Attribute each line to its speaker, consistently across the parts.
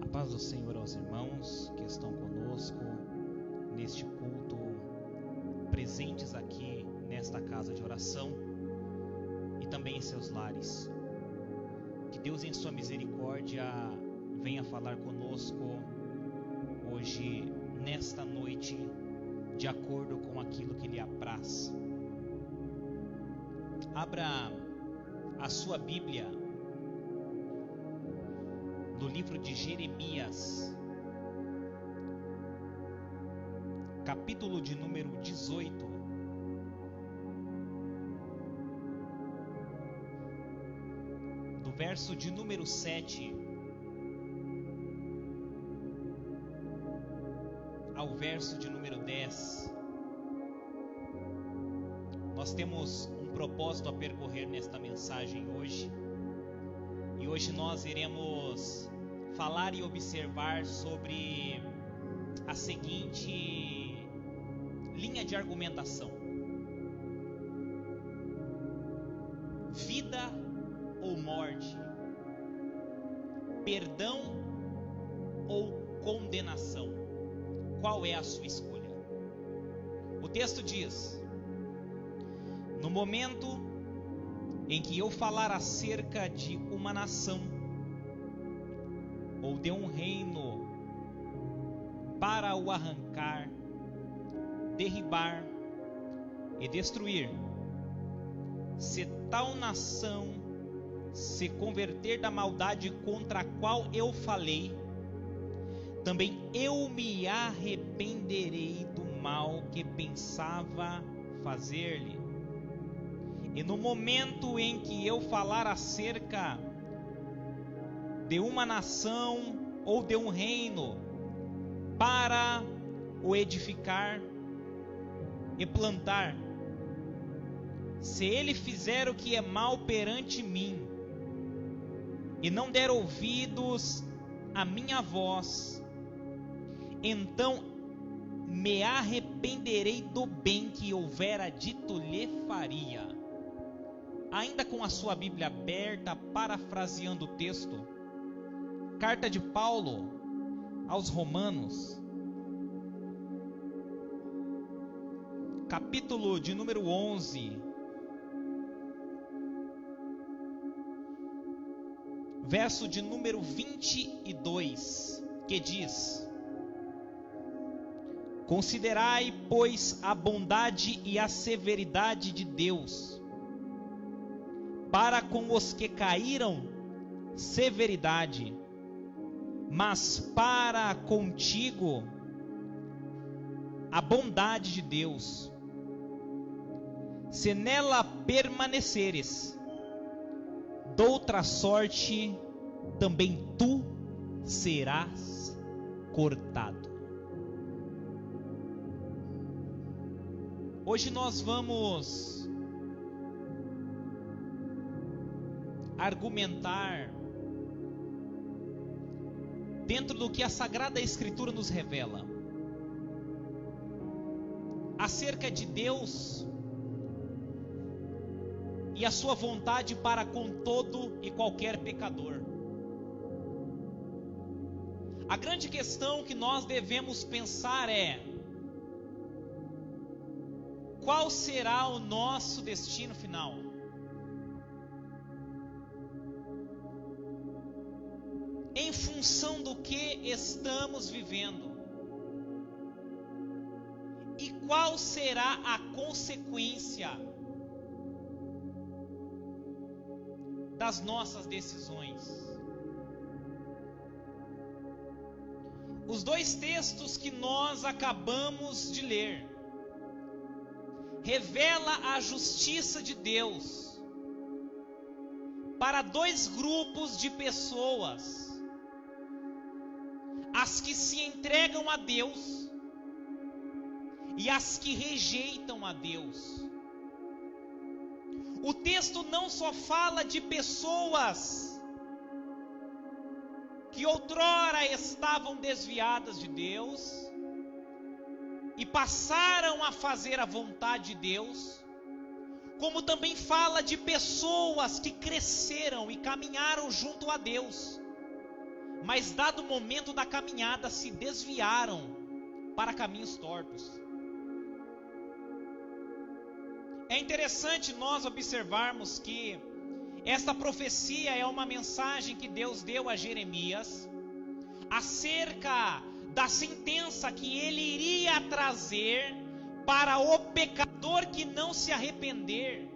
Speaker 1: paz do Senhor aos irmãos que estão conosco neste culto, presentes aqui nesta casa de oração e também em seus lares. Que Deus em sua misericórdia venha falar conosco hoje, nesta noite, de acordo com aquilo que lhe apraz. Abra a sua Bíblia no livro de Jeremias, capítulo de número 18, do verso de número 7 ao verso de número 10. Nós temos um propósito a percorrer nesta mensagem hoje. E hoje nós iremos falar e observar sobre a seguinte linha de argumentação: vida ou morte, perdão ou condenação. Qual é a sua escolha? O texto diz: no momento em que eu falar acerca de uma nação ou de um reino para o arrancar, derribar e destruir, se tal nação se converter da maldade contra a qual eu falei, também eu me arrependerei do mal que pensava fazer-lhe. E no momento em que eu falar acerca de uma nação ou de um reino para o edificar e plantar, se ele fizer o que é mal perante mim e não der ouvidos à minha voz, então me arrependerei do bem que houvera dito lhe faria. Ainda com a sua Bíblia aberta, parafraseando o texto, carta de Paulo aos Romanos, capítulo de número 11, verso de número 22, que diz: considerai, pois, a bondade e a severidade de Deus, para com os que caíram, severidade, mas para contigo, a bondade de Deus. Se nela permaneceres, doutra sorte, também tu serás cortado. Hoje nós vamos argumentar dentro do que a Sagrada Escritura nos revela acerca de Deus e a sua vontade para com todo e qualquer pecador. A grande questão que nós devemos pensar é: qual será o nosso destino final? Em função do que estamos vivendo? E qual será a consequência das nossas decisões? Os dois textos que nós acabamos de ler revela a justiça de Deus para dois grupos de pessoas: as que se entregam a Deus e as que rejeitam a Deus. O texto não só fala de pessoas que outrora estavam desviadas de Deus e passaram a fazer a vontade de Deus, como também fala de pessoas que cresceram e caminharam junto a Deus, mas dado o momento da caminhada se desviaram para caminhos tortos. É interessante nós observarmos que esta profecia é uma mensagem que Deus deu a Jeremias acerca da sentença que ele iria trazer para o pecador que não se arrepender,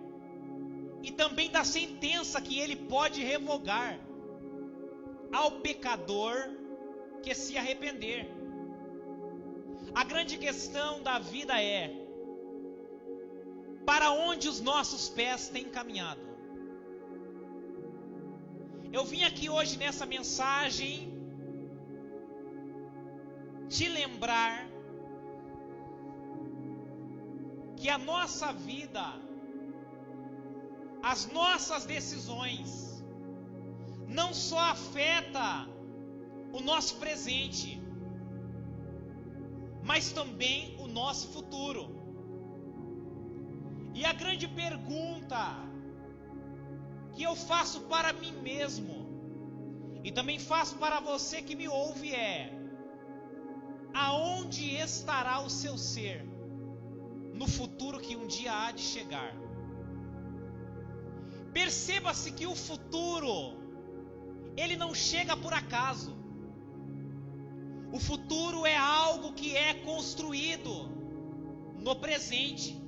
Speaker 1: e também da sentença que ele pode revogar ao pecador que se arrepender. A grande questão da vida é: para onde os nossos pés têm caminhado? Eu vim aqui hoje nessa mensagem te lembrar que a nossa vida, as nossas decisões, não só afeta o nosso presente, mas também o nosso futuro. E a grande pergunta que eu faço para mim mesmo, e também faço para você que me ouve, é: aonde estará o seu ser no futuro que um dia há de chegar? Perceba-se que o futuro, ele não chega por acaso. O futuro é algo que é construído no presente.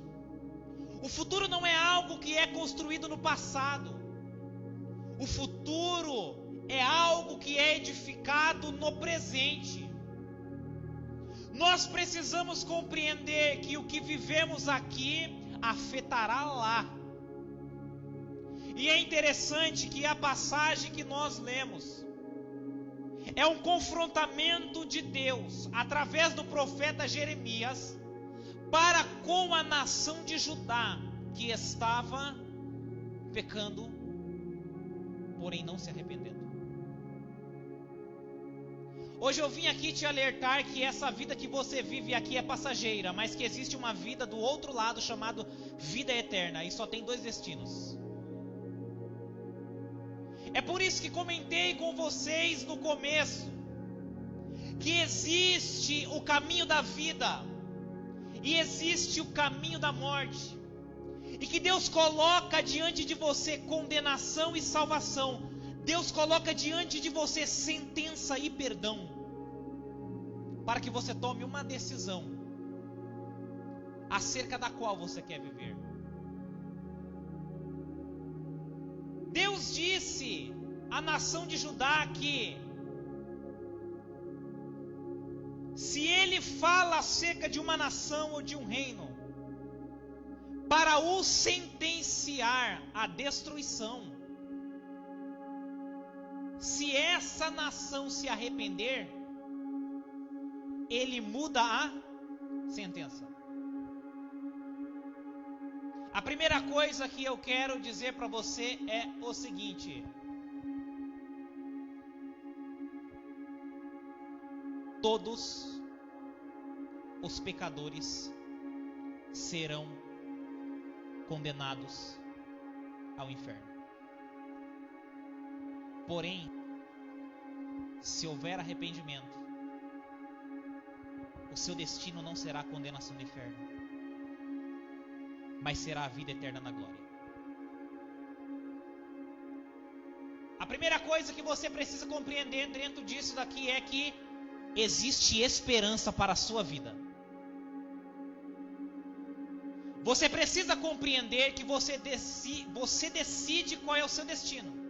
Speaker 1: O futuro não é algo que é construído no passado. O futuro é algo que é edificado no presente. Nós precisamos compreender que o que vivemos aqui afetará lá. E é interessante que a passagem que nós lemos é um confrontamento de Deus através do profeta Jeremias para com a nação de Judá, que estava pecando, porém não se arrependendo. Hoje eu vim aqui te alertar que essa vida que você vive aqui é passageira, mas que existe uma vida do outro lado chamada vida eterna, e só tem 2 destinos. É por isso que comentei com vocês no começo que existe o caminho da vida e existe o caminho da morte, e que Deus coloca diante de você condenação e salvação. Deus coloca diante de você sentença e perdão, para que você tome uma decisão acerca da qual você quer viver. Deus disse à nação de Judá que se Ele fala acerca de uma nação ou de um reino para o sentenciar à destruição, se essa nação se arrepender, Ele muda a sentença. A primeira coisa que eu quero dizer para você é o seguinte: todos os pecadores serão condenados ao inferno. Porém, se houver arrependimento, o seu destino não será a condenação do inferno, mas será a vida eterna na glória. A primeira coisa que você precisa compreender dentro disso daqui é que existe esperança para a sua vida. Você precisa compreender que você decide qual é o seu destino.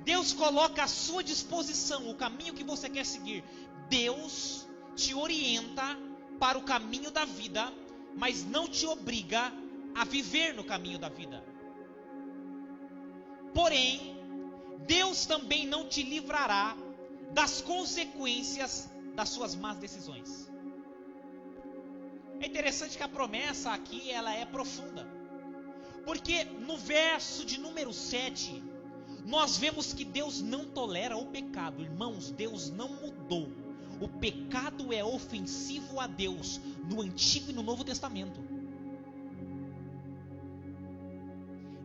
Speaker 1: Deus coloca à sua disposição o caminho que você quer seguir. Deus te orienta para o caminho da vida, mas não te obriga a viver no caminho da vida. Porém, Deus também não te livrará das consequências das suas más decisões. É interessante que a promessa aqui ela é profunda, porque no verso de número 7, nós vemos que Deus não tolera o pecado. Irmãos, Deus não mudou. O pecado é ofensivo a Deus no Antigo e no Novo Testamento.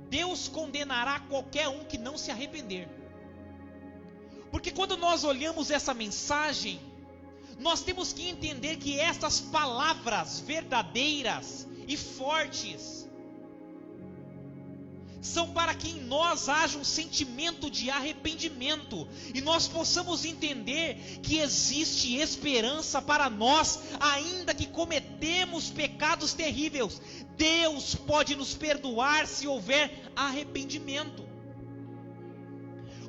Speaker 1: Deus condenará qualquer um que não se arrepender. Porque quando nós olhamos essa mensagem, nós temos que entender que essas palavras verdadeiras e fortes são para que em nós haja um sentimento de arrependimento e nós possamos entender que existe esperança para nós, ainda que cometemos pecados terríveis. Deus pode nos perdoar se houver arrependimento.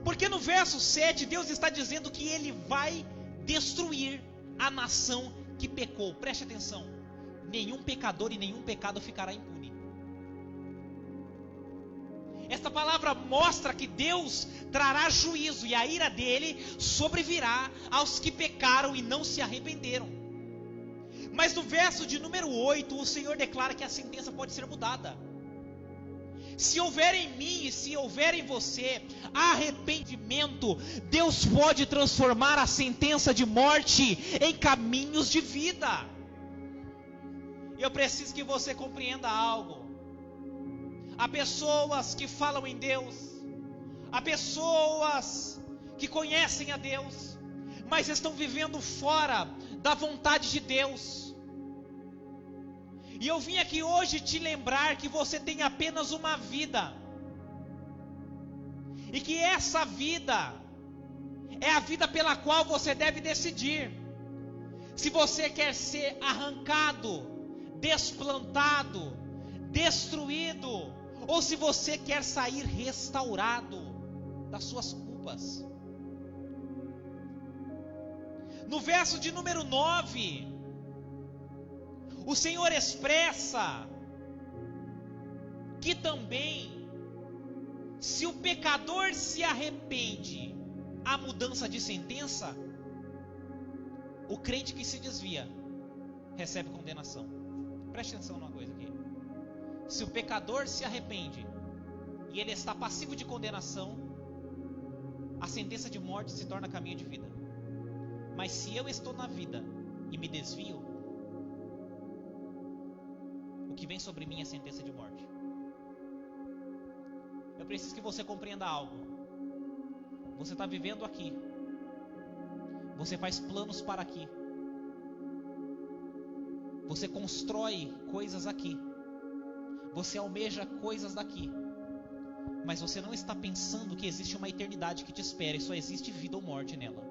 Speaker 1: Porque no verso 7, Deus está dizendo que Ele vai destruir a nação que pecou. Preste atenção: nenhum pecador e nenhum pecado ficará impune. Esta palavra mostra que Deus trará juízo e a ira dele sobrevirá aos que pecaram e não se arrependeram. Mas no verso de número 8, o Senhor declara que a sentença pode ser mudada. Se houver em mim e se houver em você arrependimento, Deus pode transformar a sentença de morte em caminhos de vida. Eu preciso que você compreenda algo. Há pessoas que falam em Deus, há pessoas que conhecem a Deus, mas estão vivendo fora da vontade de Deus. E eu vim aqui hoje te lembrar que você tem apenas uma vida, e que essa vida é a vida pela qual você deve decidir se você quer ser arrancado, desplantado, destruído, ou se você quer sair restaurado das suas culpas. No verso de número 9, o Senhor expressa que também, se o pecador se arrepende à mudança de sentença, o crente que se desvia recebe condenação. Preste atenção numa coisa aqui. Se o pecador se arrepende e ele está passivo de condenação, a sentença de morte se torna caminho de vida. Mas se eu estou na vida e me desvio, o que vem sobre mim é sentença de morte. Eu preciso que você compreenda algo. Você está vivendo aqui, você faz planos para aqui, você constrói coisas aqui, você almeja coisas daqui, mas você não está pensando que existe uma eternidade que te espera e só existe vida ou morte nela.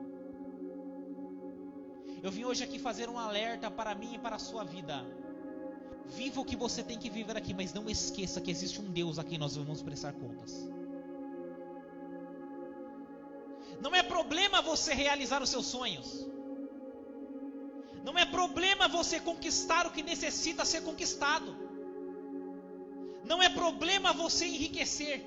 Speaker 1: Eu vim hoje aqui fazer um alerta para mim e para a sua vida. Viva o que você tem que viver aqui, mas não esqueça que existe um Deus a quem nós vamos prestar contas. Não é problema você realizar os seus sonhos. Não é problema você conquistar o que necessita ser conquistado. Não é problema você enriquecer.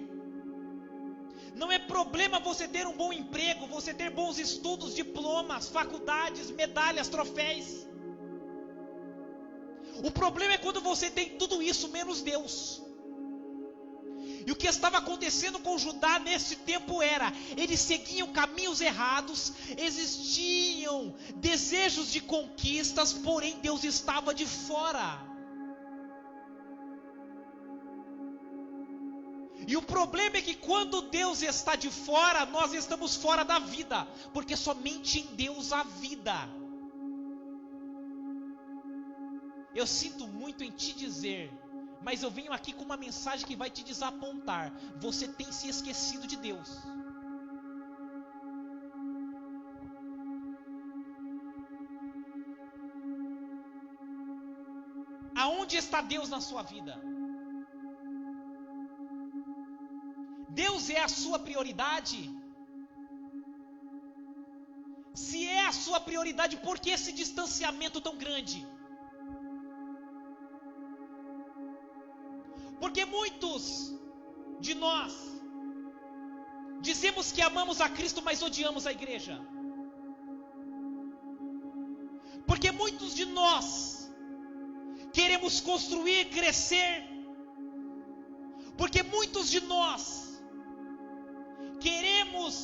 Speaker 1: Não é problema você ter um bom emprego, você ter bons estudos, diplomas, faculdades, medalhas, troféus. O problema é quando você tem tudo isso menos Deus. E o que estava acontecendo com Judá nesse tempo era, eles seguiam caminhos errados, existiam desejos de conquistas, porém Deus estava de fora. E o problema é que quando Deus está de fora, nós estamos fora da vida, porque somente em Deus há vida. Eu sinto muito em te dizer, mas eu venho aqui com uma mensagem que vai te desapontar. Você tem se esquecido de Deus. Aonde está Deus na sua vida? Deus é a sua prioridade? Se é a sua prioridade, por que esse distanciamento tão grande? Porque muitos de nós dizemos que amamos a Cristo, mas odiamos a igreja. Porque muitos de nós queremos construir, crescer. Porque muitos de nós queremos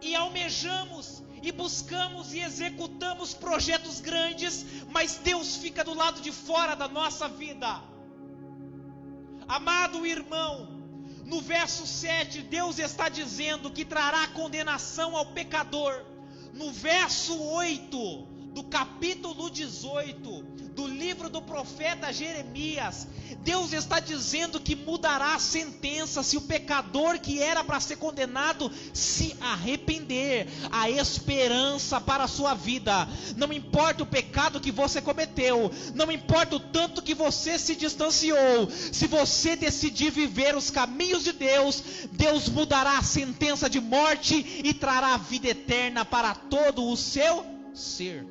Speaker 1: e almejamos e buscamos e executamos projetos grandes, mas Deus fica do lado de fora da nossa vida. Amado irmão, No verso 7, Deus está dizendo que trará condenação ao pecador. No verso 8 do capítulo 18 do livro do profeta Jeremias, Deus está dizendo que mudará a sentença se o pecador que era para ser condenado se arrepender. A esperança para a sua vida. Não importa o pecado que você cometeu, não importa o tanto que você se distanciou, se você decidir viver os caminhos de Deus, Deus mudará a sentença de morte e trará vida eterna para todo o seu ser.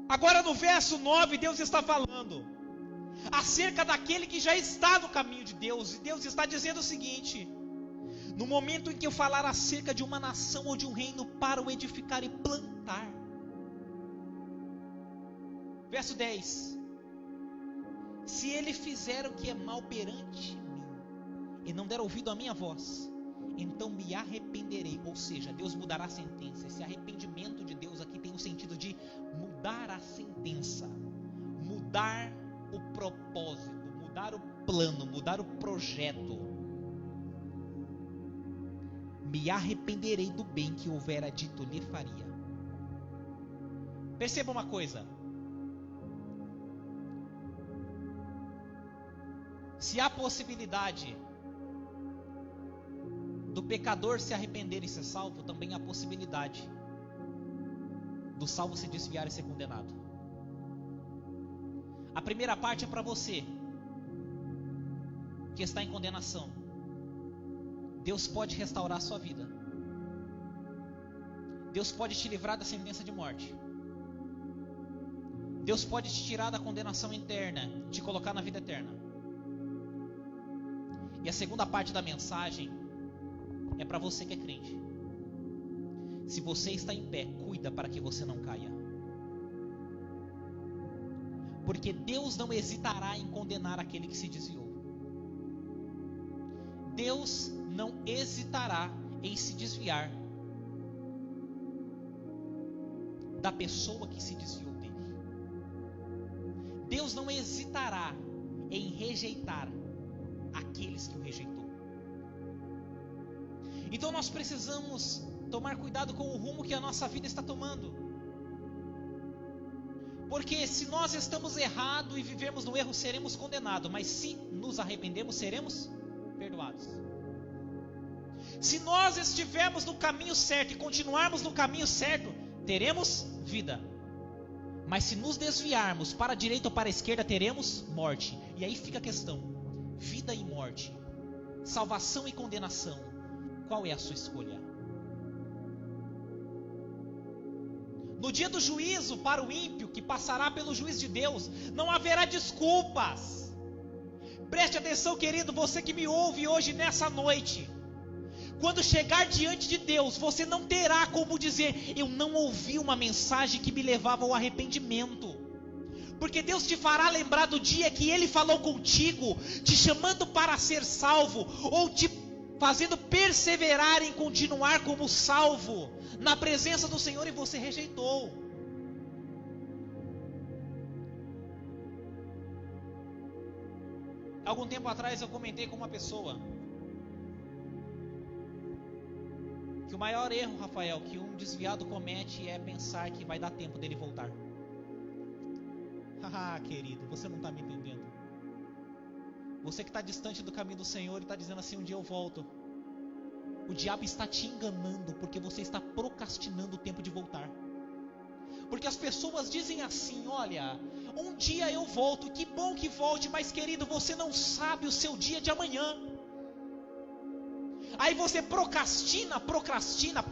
Speaker 1: Agora no verso 9, Deus está falando acerca daquele que já está no caminho de Deus. E Deus está dizendo o seguinte: no momento em que eu falar acerca de uma nação ou de um reino para o edificar e plantar. Verso 10: se ele fizer o que é mal perante mim e não der ouvido à minha voz, então me arrependerei. Ou seja, Deus mudará a sentença. Esse arrependimento de Deus aqui tem o sentido de mudar a sentença, mudar o propósito, mudar o plano, mudar o projeto. Me arrependerei do bem que houvera dito lhe faria. Perceba uma coisa: se há possibilidade do pecador se arrepender e ser salvo, também há possibilidade do salvo se desviar e ser condenado. A primeira parte é para você que está em condenação. Deus pode restaurar a sua vida. Deus pode te livrar da sentença de morte. Deus pode te tirar da condenação interna, te colocar na vida eterna. E a segunda parte da mensagem é para você que é crente. Se você está em pé, cuida para que você não caia. Porque Deus não hesitará em condenar aquele que se desviou. Deus não hesitará em se desviar da pessoa que se desviou dele. Deus não hesitará em rejeitar aqueles que o rejeitou. Então nós precisamos tomar cuidado com o rumo que a nossa vida está tomando. Porque se nós estamos errados e vivemos no erro, seremos condenados. Mas se nos arrependemos, seremos perdoados. Se nós estivermos no caminho certo e continuarmos no caminho certo, teremos vida. Mas se nos desviarmos para a direita ou para a esquerda, teremos morte. E aí fica a questão: vida e morte, salvação e condenação, qual é a sua escolha? No dia do juízo para o ímpio, que passará pelo juízo de Deus, não haverá desculpas. Preste atenção, querido, você que me ouve hoje nessa noite. Quando chegar diante de Deus, você não terá como dizer: eu não ouvi uma mensagem que me levava ao arrependimento. Porque Deus te fará lembrar do dia que Ele falou contigo, te chamando para ser salvo, ou te fazendo perseverar em continuar como salvo, na presença do Senhor, e você rejeitou. Algum tempo atrás eu comentei com uma pessoa que o maior erro, Rafael, que um desviado comete é pensar que vai dar tempo dele voltar. Ah, querido, você não está me entendendo. Você que está distante do caminho do Senhor e está dizendo assim: um dia eu volto. O diabo está te enganando, porque você está procrastinando o tempo de voltar. Porque as pessoas dizem assim: olha, um dia eu volto, que bom que volte, mas querido, você não sabe o seu dia de amanhã. Aí você procrastina,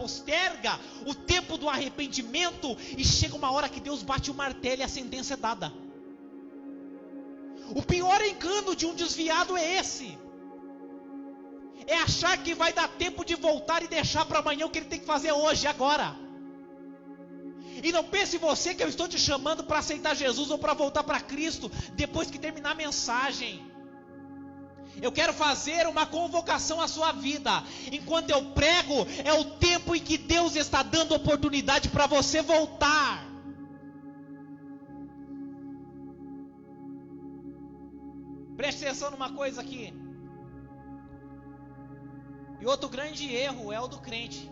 Speaker 1: posterga o tempo do arrependimento, e chega uma hora que Deus bate o martelo e a sentença é dada. O pior engano de um desviado é esse: é achar que vai dar tempo de voltar e deixar para amanhã o que ele tem que fazer hoje, agora. E não pense você que eu estou te chamando para aceitar Jesus ou para voltar para Cristo depois que terminar a mensagem. Eu quero fazer uma convocação à sua vida. Enquanto eu prego, é o tempo em que Deus está dando oportunidade para você voltar. Preste atenção numa coisa aqui. E outro grande erro é o do crente,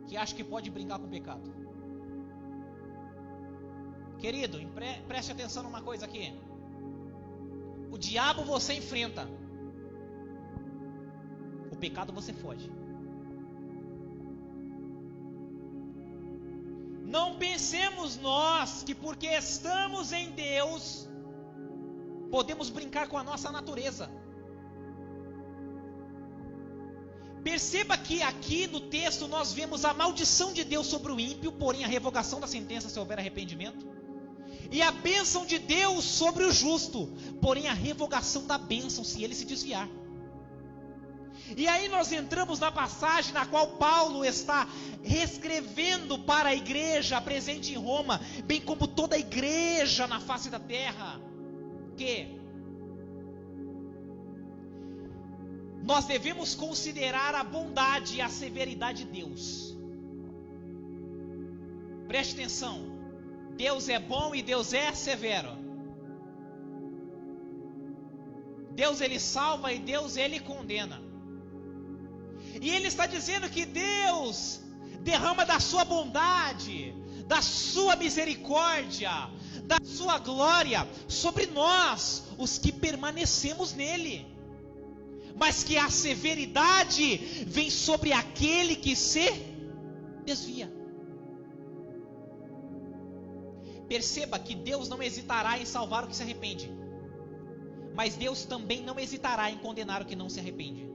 Speaker 1: que acha que pode brincar com o pecado. Querido, preste atenção numa coisa aqui. O diabo você enfrenta, o pecado você foge. Não pensemos nós que porque estamos em Deus podemos brincar com a nossa natureza. Perceba que aqui no texto nós vemos a maldição de Deus sobre o ímpio, porém a revogação da sentença se houver arrependimento. E a bênção de Deus sobre o justo, porém a revogação da bênção se ele se desviar. E aí nós entramos na passagem na qual Paulo está reescrevendo para a igreja presente em Roma, bem como toda a igreja na face da terra, que nós devemos considerar a bondade e a severidade de Deus. Preste atenção. Deus é bom e Deus é severo. Deus ele salva e Deus ele condena. E ele está dizendo que Deus derrama da sua bondade, da sua misericórdia, da sua glória sobre nós, os que permanecemos nele. Mas que a severidade vem sobre aquele que se desvia. Perceba que Deus não hesitará em salvar o que se arrepende, mas Deus também não hesitará em condenar o que não se arrepende.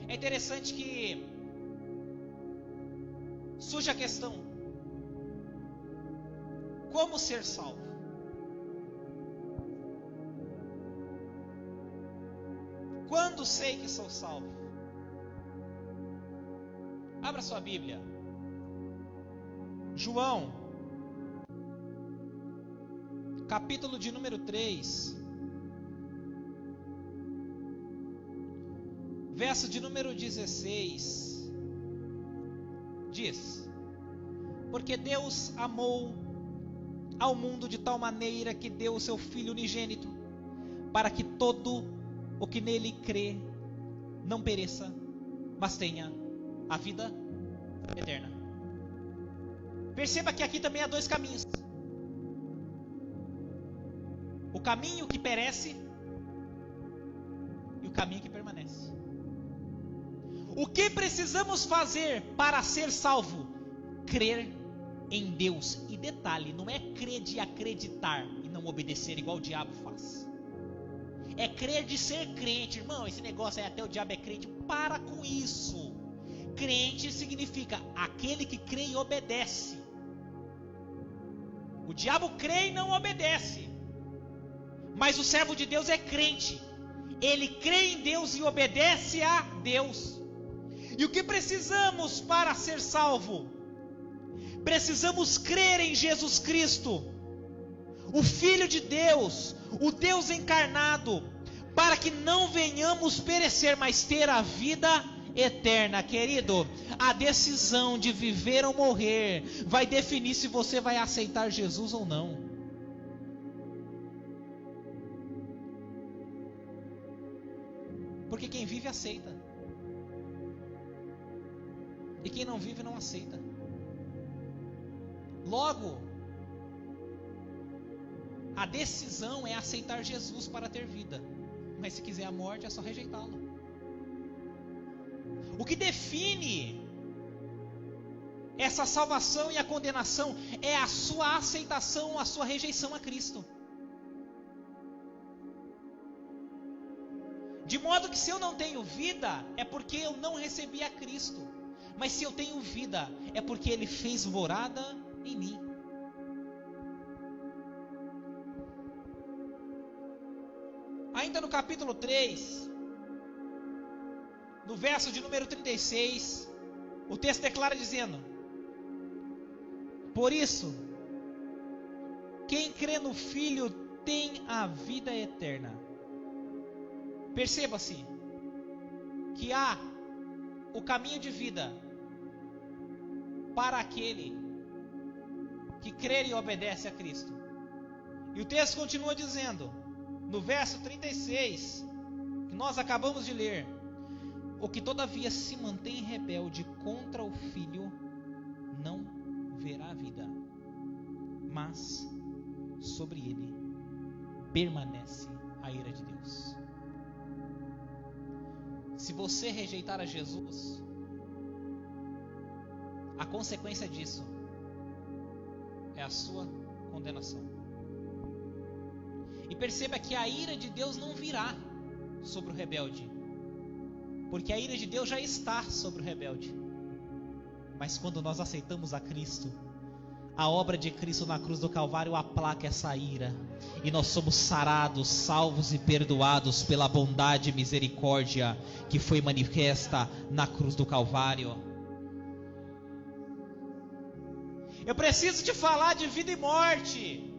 Speaker 1: É interessante que surge a questão: como ser salvo? Quando sei que sou salvo? Abra sua Bíblia. João, capítulo de número 3, verso de número 16, diz: porque Deus amou ao mundo de tal maneira que deu o seu Filho unigênito, para que todo o que nele crê não pereça, mas tenha a vida eterna. Perceba que aqui também há dois caminhos: o caminho que perece e o caminho que permanece. O que precisamos fazer para ser salvo? Crer em Deus. E detalhe, não é crer de acreditar e não obedecer igual o diabo faz. É crer de ser crente. Irmão, esse negócio aí até o diabo é crente. Para com isso. Crente significa aquele que crê e obedece. O diabo crê e não obedece. Mas o servo de Deus é crente. Ele crê em Deus e obedece a Deus. E o que precisamos para ser salvo? Precisamos crer em Jesus Cristo, o Filho de Deus, o Deus encarnado, para que não venhamos perecer, mas ter a vida eterna. Querido, a decisão de viver ou morrer vai definir se você vai aceitar Jesus ou não. Porque quem vive aceita, e quem não vive não aceita. Logo, a decisão é aceitar Jesus para ter vida, mas se quiser a morte é só rejeitá-lo. O que define essa salvação e a condenação é a sua aceitação ou a sua rejeição a Cristo. De modo que se eu não tenho vida, é porque eu não recebi a Cristo. Mas se eu tenho vida, é porque Ele fez morada em mim. Ainda no capítulo 3, no verso de número 36, o texto declara dizendo: por isso, quem crê no Filho tem a vida eterna. Perceba-se que há o caminho de vida para aquele que crê e obedece a Cristo. E o texto continua dizendo, no verso 36, que nós acabamos de ler: o que todavia se mantém rebelde contra o Filho não verá a vida, mas sobre ele permanece a ira de Deus. Se você rejeitar a Jesus, a consequência disso é a sua condenação. E perceba que a ira de Deus não virá sobre o rebelde, porque a ira de Deus já está sobre o rebelde. Mas quando nós aceitamos a Cristo, a obra de Cristo na cruz do Calvário aplaca essa ira, e nós somos sarados, salvos e perdoados pela bondade e misericórdia que foi manifesta na cruz do Calvário. Eu preciso te falar de vida e morte,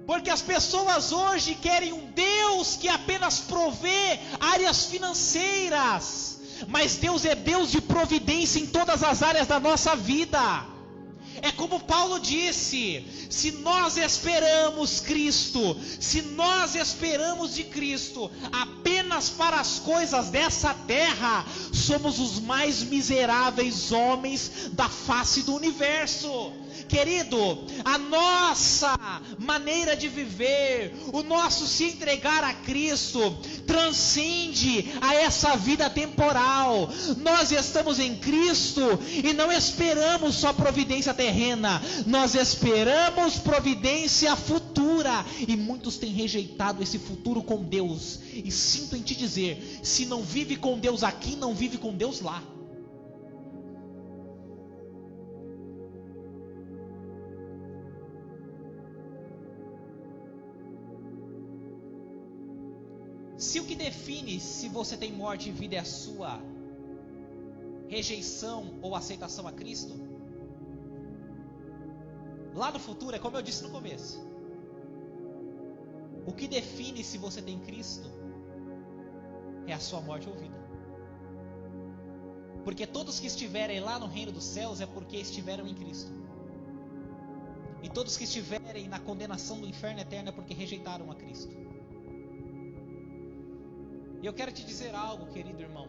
Speaker 1: porque as pessoas hoje querem um Deus que apenas provê áreas financeiras, mas Deus é Deus de providência em todas as áreas da nossa vida. É como Paulo disse: se nós esperamos Cristo, se nós esperamos de Cristo apenas para as coisas dessa terra, somos os mais miseráveis homens da face do universo. Querido, a nossa maneira de viver, o nosso se entregar a Cristo, transcende a essa vida temporal. Nós estamos em Cristo e não esperamos só providência terrena, nós esperamos providência futura. E muitos têm rejeitado esse futuro com Deus. E sinto em te dizer: se não vive com Deus aqui, não vive com Deus lá. Se o que define se você tem morte e vida é a sua rejeição ou aceitação a Cristo, lá no futuro é como eu disse no começo: o que define se você tem Cristo é a sua morte ou vida. Porque todos que estiverem lá no reino dos céus é porque estiveram em Cristo, e todos que estiverem na condenação do inferno eterno é porque rejeitaram a Cristo. E eu quero te dizer algo, querido irmão.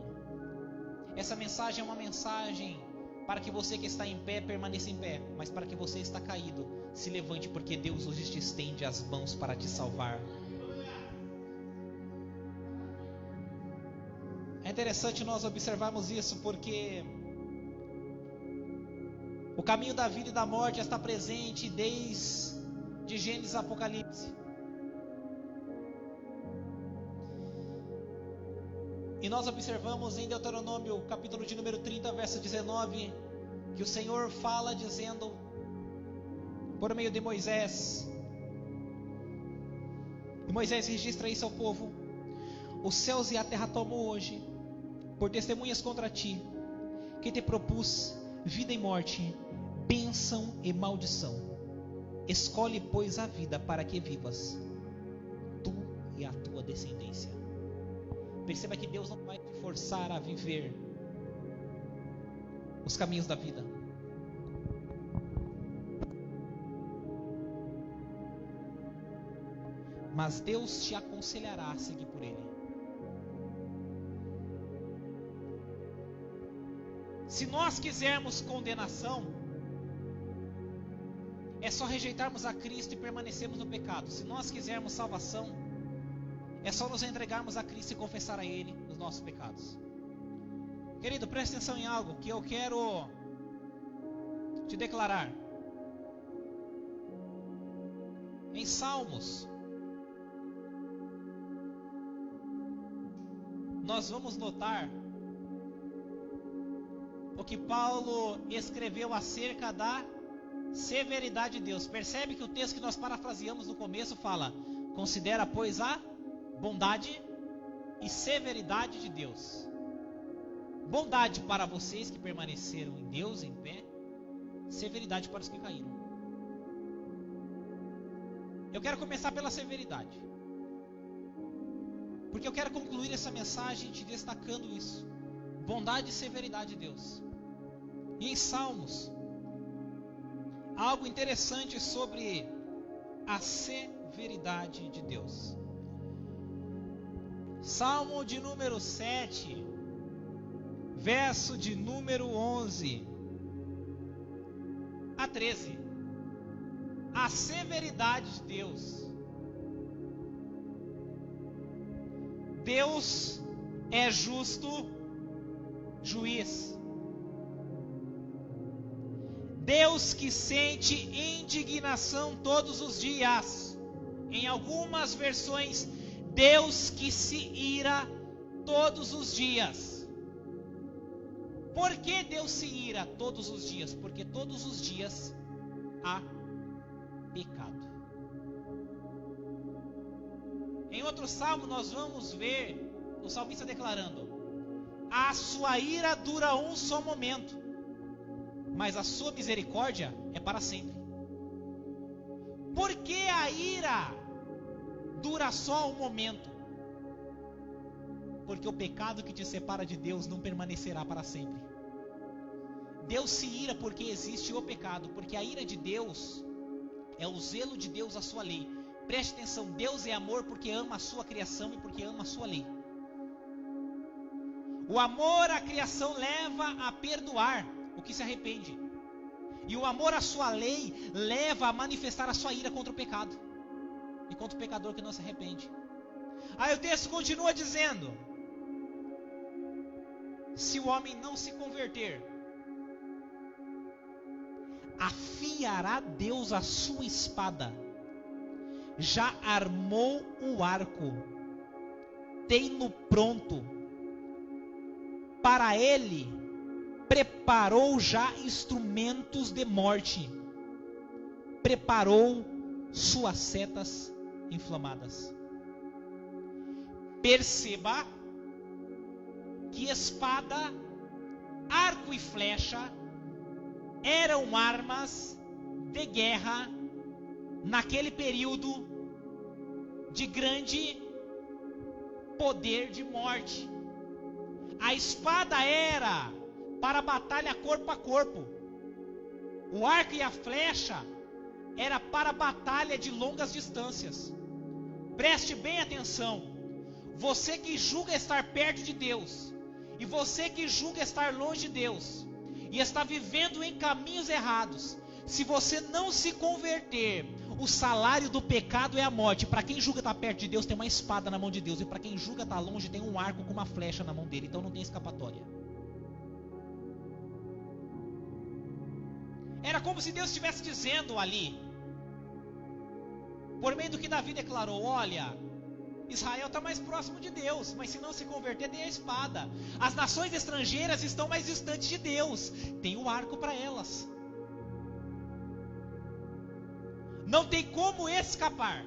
Speaker 1: Essa mensagem é uma mensagem para que você que está em pé permaneça em pé, mas para que você está caído, se levante, porque Deus hoje te estende as mãos para te salvar. É interessante nós observarmos isso, porque o caminho da vida e da morte está presente desde Gênesis a Apocalipse. E nós observamos em Deuteronômio, capítulo de número 30, verso 19, que o Senhor fala dizendo, por meio de Moisés, e Moisés registra isso ao povo: os céus e a terra tomam hoje por testemunhas contra ti, que te propus vida e morte, bênção e maldição. Escolhe, pois, a vida para que vivas, tu e a tua descendência. Perceba que Deus não vai te forçar a viver os caminhos da vida. Mas Deus te aconselhará a seguir por Ele. Se nós quisermos condenação, é só rejeitarmos a Cristo e permanecermos no pecado. Se nós quisermos salvação, é só nos entregarmos a Cristo e confessar a Ele os nossos pecados. Querido, preste atenção em algo que eu quero te declarar. Em Salmos, nós vamos notar o que Paulo escreveu acerca da severidade de Deus. Percebe que o texto que nós parafraseamos no começo fala: considera, pois, a bondade e severidade de Deus. Bondade para vocês que permaneceram em Deus, em pé. Severidade para os que caíram. Eu quero começar pela severidade, porque eu quero concluir essa mensagem te destacando isso: bondade e severidade de Deus. E em Salmos, algo interessante sobre a severidade de Deus. Salmo de número 7, verso de número 11 a 13. A severidade de Deus. Deus é justo juiz. Deus que sente indignação todos os dias. Em algumas versões, Deus que se ira todos os dias. Por que Deus se ira todos os dias? Porque todos os dias há pecado. Em outro salmo nós vamos ver o salmista declarando: a sua ira dura um só momento, mas a sua misericórdia é para sempre. Por que a ira dura só um momento? Porque o pecado que te separa de Deus não permanecerá para sempre. Deus se ira porque existe o pecado, porque a ira de Deus é o zelo de Deus à sua lei. Preste atenção, Deus é amor porque ama a sua criação e porque ama a sua lei. O amor à criação leva a perdoar o que se arrepende. E o amor à sua lei leva a manifestar a sua ira contra o pecado e contra o pecador que não se arrepende. Aí o texto continua dizendo: se o homem não se converter, afiará Deus a sua espada, já armou o arco, tem-no pronto, para ele preparou já instrumentos de morte, preparou suas setas inflamadas. Perceba que espada, arco e flecha eram armas de guerra naquele período de grande poder de morte. A espada era para batalha corpo a corpo. O arco e a flecha era para batalha de longas distâncias. Preste bem atenção. Você que julga estar perto de Deus, e você que julga estar longe de Deus, e está vivendo em caminhos errados, se você não se converter, o salário do pecado é a morte. Para quem julga estar perto de Deus, tem uma espada na mão de Deus, e para quem julga estar longe, tem um arco com uma flecha na mão dele. Então não tem escapatória. Era como se Deus estivesse dizendo ali, por meio do que Davi declarou: olha, Israel está mais próximo de Deus, mas se não se converter, tem a espada. As nações estrangeiras estão mais distantes de Deus, tem o arco para elas. Não tem como escapar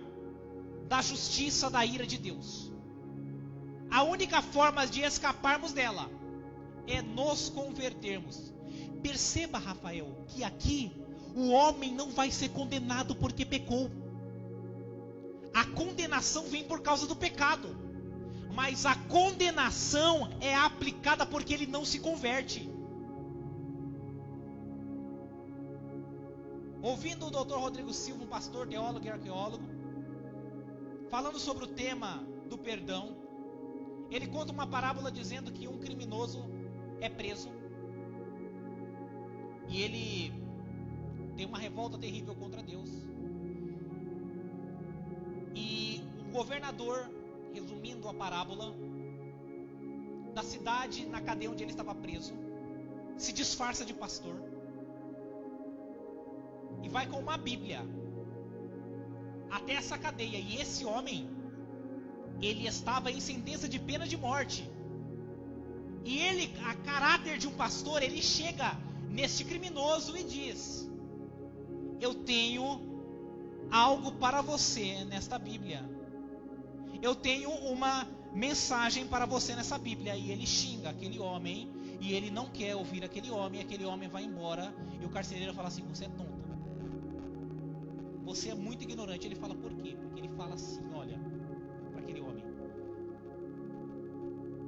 Speaker 1: da justiça, da ira de Deus. A única forma de escaparmos dela é nos convertermos. Perceba, Rafael, que aqui o homem não vai ser condenado porque pecou. A condenação vem por causa do pecado, mas a condenação é aplicada porque ele não se converte. Ouvindo o Dr. Rodrigo Silva, um pastor, teólogo e arqueólogo, falando sobre o tema do perdão, ele conta uma parábola dizendo que um criminoso é preso e ele tem uma revolta terrível contra Deus. E o governador, resumindo a parábola, da cidade na cadeia onde ele estava preso, se disfarça de pastor e vai com uma Bíblia até essa cadeia. E esse homem, ele estava em sentença de pena de morte. E ele, a caráter de um pastor, ele chega neste criminoso e diz: eu tenho algo para você nesta Bíblia. Eu tenho uma mensagem para você nessa Bíblia. E ele xinga aquele homem, e ele não quer ouvir aquele homem vai embora, e o carcereiro fala assim: você é tonto, você é muito ignorante. Ele fala: por quê? Porque ele fala assim, olha, para aquele homem: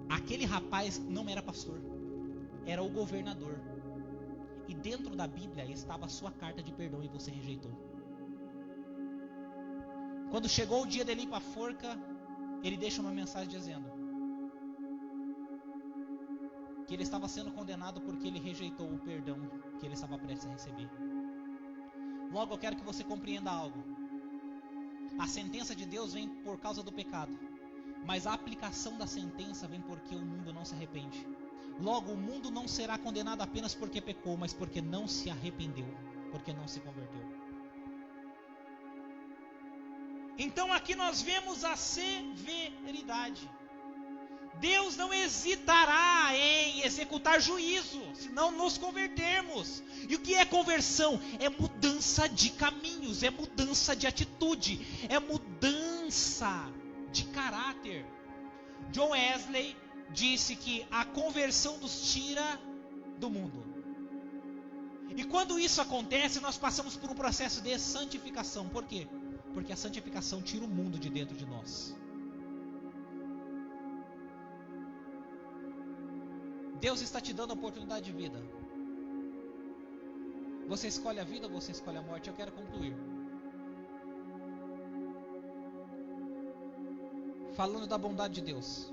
Speaker 1: aquele rapaz não era pastor, era o governador, e dentro da Bíblia estava a sua carta de perdão e você rejeitou. Quando chegou o dia dele ir para a forca, ele deixa uma mensagem dizendo que ele estava sendo condenado porque ele rejeitou o perdão que ele estava prestes a receber. Logo, eu quero que você compreenda algo. A sentença de Deus vem por causa do pecado, mas a aplicação da sentença vem porque o mundo não se arrepende. Logo, o mundo não será condenado apenas porque pecou, mas porque não se arrependeu, porque não se converteu. Então aqui nós vemos a severidade. Deus não hesitará em executar juízo, se não nos convertermos. E o que é conversão? É mudança de caminhos, é mudança de atitude, é mudança de caráter. John Wesley disse que a conversão nos tira do mundo. E quando isso acontece, nós passamos por um processo de santificação. Por quê? Porque a santificação tira o mundo de dentro de nós. Deus está te dando a oportunidade de vida. Você escolhe a vida ou você escolhe a morte? Eu quero concluir falando da bondade de Deus.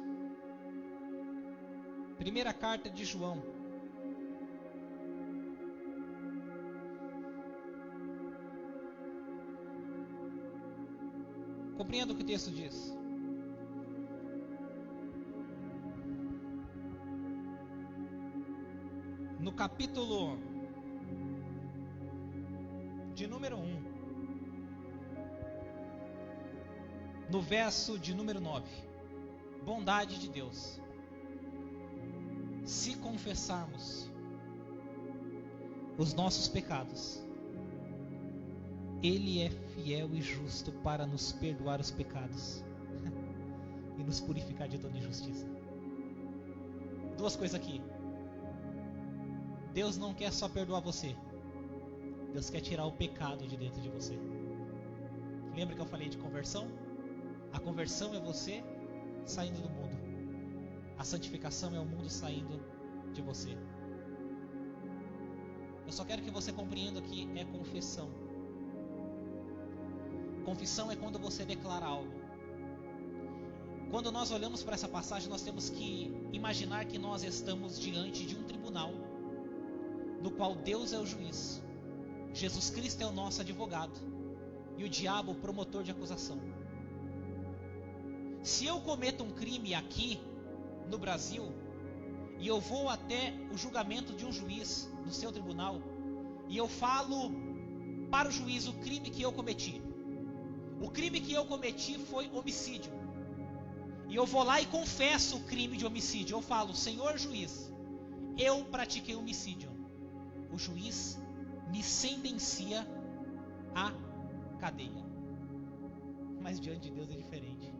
Speaker 1: Primeira carta de João. Compreenda o que o texto diz. No capítulo de número 1, no verso de número 9, bondade de Deus. Se confessarmos os nossos pecados, Ele é fiel e justo para nos perdoar os pecados e nos purificar de toda injustiça. Duas coisas aqui. Deus não quer só perdoar você. Deus quer tirar o pecado de dentro de você. Lembra que eu falei de conversão? A conversão é você saindo do mundo. A santificação é o mundo saindo de você. Eu só quero que você compreenda que é confissão. Confissão é quando você declara algo. Quando nós olhamos para essa passagem, nós temos que imaginar que nós estamos diante de um tribunal, no qual Deus é o juiz, Jesus Cristo é o nosso advogado e o diabo o promotor de acusação. Se eu cometo um crime aqui no Brasil e eu vou até o julgamento de um juiz no seu tribunal e eu falo para o juiz o crime que eu cometi. O crime que eu cometi foi homicídio. E eu vou lá e confesso o crime de homicídio. Eu falo: Senhor juiz, eu pratiquei homicídio. O juiz me sentencia à cadeia. Mas diante de Deus é diferente.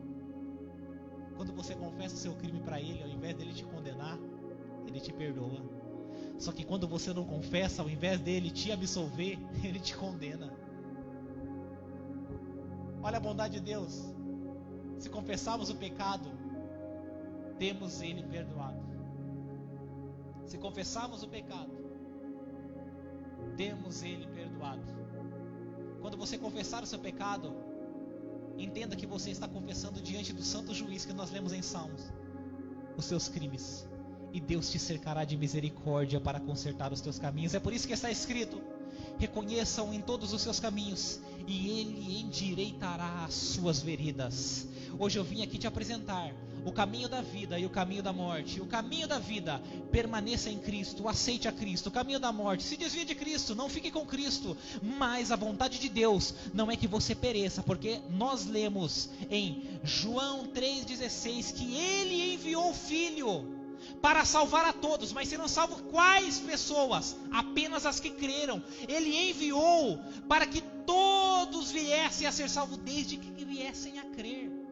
Speaker 1: Quando você confessa o seu crime para Ele, ao invés dele te condenar, Ele te perdoa. Só que quando você não confessa, ao invés dele te absolver, Ele te condena. Olha a bondade de Deus. Se confessarmos o pecado, temos Ele perdoado. Se confessarmos o pecado, temos Ele perdoado. Quando você confessar o seu pecado, entenda que você está confessando diante do santo juiz que nós lemos em Salmos os seus crimes, e Deus te cercará de misericórdia para consertar os teus caminhos. É por isso que está escrito: reconheçam em todos os seus caminhos e Ele endireitará as suas veredas. Hoje eu vim aqui te apresentar o caminho da vida e o caminho da morte. O caminho da vida: permaneça em Cristo, aceite a Cristo. O caminho da morte: se desvie de Cristo, não fique com Cristo. Mas a vontade de Deus não é que você pereça, porque nós lemos em João 3,16 que Ele enviou o Filho para salvar a todos. Mas serão salvos quais pessoas? Apenas as que creram. Ele enviou para que todos viessem a ser salvos, desde que viessem a crer.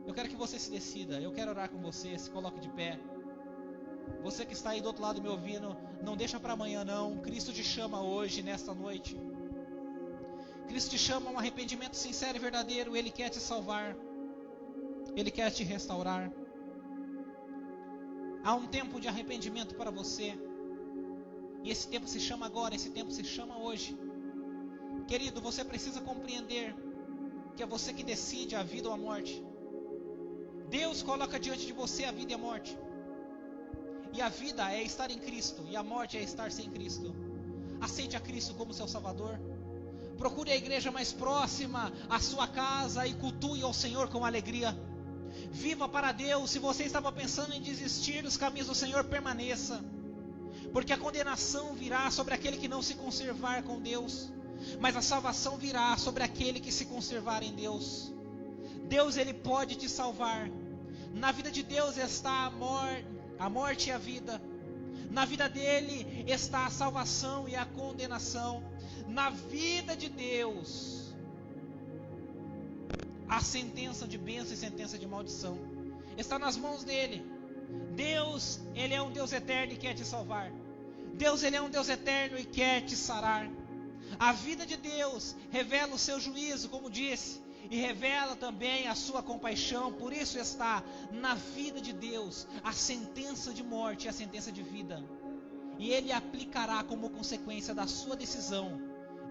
Speaker 1: Eu quero que você se decida. Eu quero orar com você. Se coloque de pé. Você que está aí do outro lado me ouvindo, não deixa para amanhã não. Cristo te chama hoje, nesta noite. Cristo te chama a um arrependimento sincero e verdadeiro. Ele quer te salvar. Ele quer te restaurar. Há um tempo de arrependimento para você. E esse tempo se chama agora, esse tempo se chama hoje. Querido, você precisa compreender que é você que decide a vida ou a morte. Deus coloca diante de você a vida e a morte. E a vida é estar em Cristo, e a morte é estar sem Cristo. Aceite a Cristo como seu Salvador. Procure a igreja mais próxima à sua casa e cultue ao Senhor com alegria. Viva para Deus. Se você estava pensando em desistir dos caminhos do Senhor, permaneça. Porque a condenação virá sobre aquele que não se conservar com Deus, mas a salvação virá sobre aquele que se conservar em Deus. Deus, Ele pode te salvar. Na vida de Deus está a morte e a vida. Na vida dele está a salvação e a condenação. Na vida de Deus, a sentença de bênção e sentença de maldição está nas mãos dele. Deus, Ele é um Deus eterno e quer te salvar. Deus, Ele é um Deus eterno e quer te sarar. A vida de Deus revela o seu juízo, como disse, e revela também a sua compaixão. Por isso está na vida de Deus a sentença de morte e a sentença de vida. E Ele aplicará como consequência da sua decisão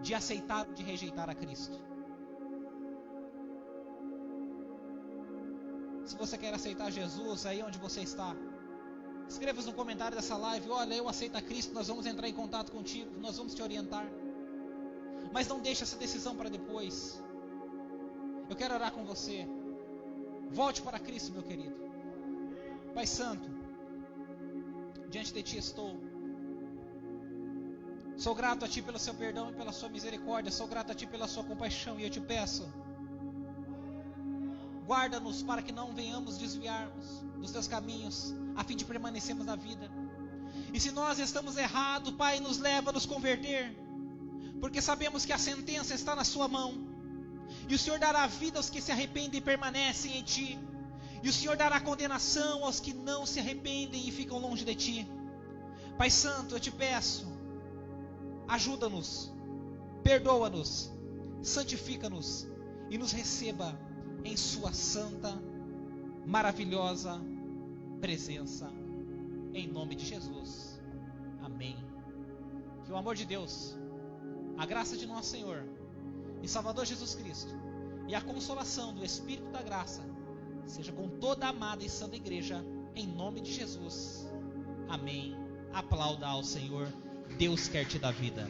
Speaker 1: de aceitar ou de rejeitar a Cristo. Se você quer aceitar Jesus aí onde você está, escreva no comentário dessa live: olha, eu aceito a Cristo, nós vamos entrar em contato contigo, nós vamos te orientar. Mas não deixe essa decisão para depois. Eu quero orar com você. Volte para Cristo, meu querido. Pai Santo, diante de Ti estou. Sou grato a Ti pelo Seu perdão e pela Sua misericórdia. Sou grato a Ti pela Sua compaixão. E eu te peço, guarda-nos para que não venhamos desviarmos dos Teus caminhos, a fim de permanecermos na vida. E se nós estamos errados, Pai, nos leva a nos converter, porque sabemos que a sentença está na Sua mão. E o Senhor dará vida aos que se arrependem e permanecem em Ti. E o Senhor dará condenação aos que não se arrependem e ficam longe de Ti. Pai Santo, eu te peço, ajuda-nos, perdoa-nos, santifica-nos e nos receba em Sua santa, maravilhosa presença, em nome de Jesus. Amém. Que o amor de Deus, a graça de nosso Senhor e Salvador Jesus Cristo e a consolação do Espírito da graça seja com toda a amada e santa igreja, em nome de Jesus. Amém. Aplauda ao Senhor. Deus quer te dar vida.